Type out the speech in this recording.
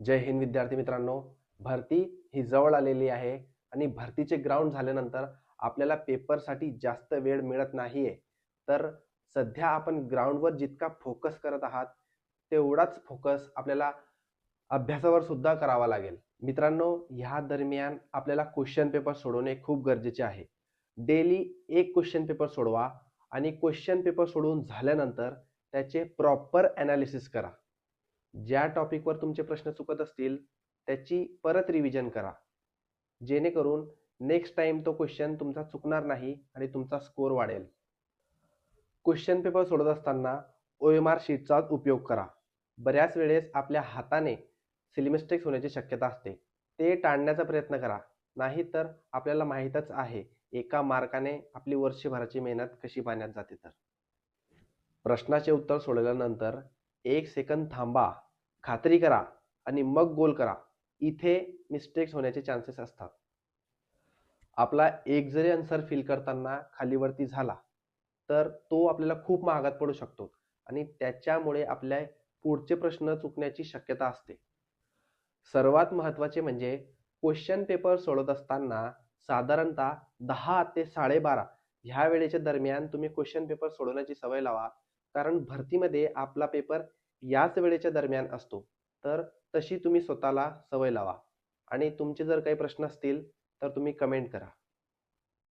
जय हिंद विद्यार्थी मित्रांनो. भरती ही जवळ आलेली आहे आणि भरतीचे ग्राउंड झाल्यानंतर आपल्याला पेपरसाठी जास्त वेळ मिळत नाहीये. तर सध्या आपण ग्राउंडवर जितका फोकस करत आहात तेवढाच फोकस आपल्याला अभ्यासावर सुद्धा करावा लागेल. मित्रांनो, ह्या दरम्यान आपल्याला क्वेश्चन पेपर सोडवणे खूप गरजेचे आहे. डेली एक क्वेश्चन पेपर सोडवा आणि क्वेश्चन पेपर सोडवून झाल्यानंतर त्याचे प्रॉपर ॲनालिसिस करा. ज्या टॉपिकवर तुमचे प्रश्न चुकत असतील त्याची परत रिव्हिजन करा, जेणेकरून नेक्स्ट टाइम तो क्वेश्चन तुमचा चुकणार नाही आणि तुमचा स्कोर वाढेल. क्वेश्चन पेपर सोडत असताना OMR शीटचा उपयोग करा. बऱ्याच वेळेस आपल्या हाताने सिली मिस्टेक्स होण्याची शक्यता असते. ते टाळण्याचा प्रयत्न करा, नाहीतर आपल्याला माहीतच आहे एका मार्काने आपली वर्षभराची मेहनत कशी पाण्यात जाते. तर प्रश्नाचे उत्तर सोडवल्यानंतर 1 सेकंद थांबा, खात्री करा आणि मग गोल करा. इथे मिस्टेक्स होण्याचे चान्सेस असतात. आपला एक जरी आन्सर फिल करताना खालीवरती झाला तर तो आपल्याला खूप महागात पडू शकतो आणि त्याच्यामुळे आपल्या पुढचे प्रश्न चुकण्याची शक्यता असते. सर्वात महत्त्वाचे म्हणजे क्वेश्चन पेपर सोडवत असताना साधारणतः 10 ते 12:30 ह्या वेळेच्या दरम्यान तुम्ही क्वेश्चन पेपर सोडवण्याची सवय लावा. कारण भरतीमध्ये आपला पेपर याच वेळेच्या दरम्यान असतो. तर तशी तुम्ही स्वतःला सवय लावा आणि तुमचे जर काही प्रश्न असतील तर तुम्ही कमेंट करा.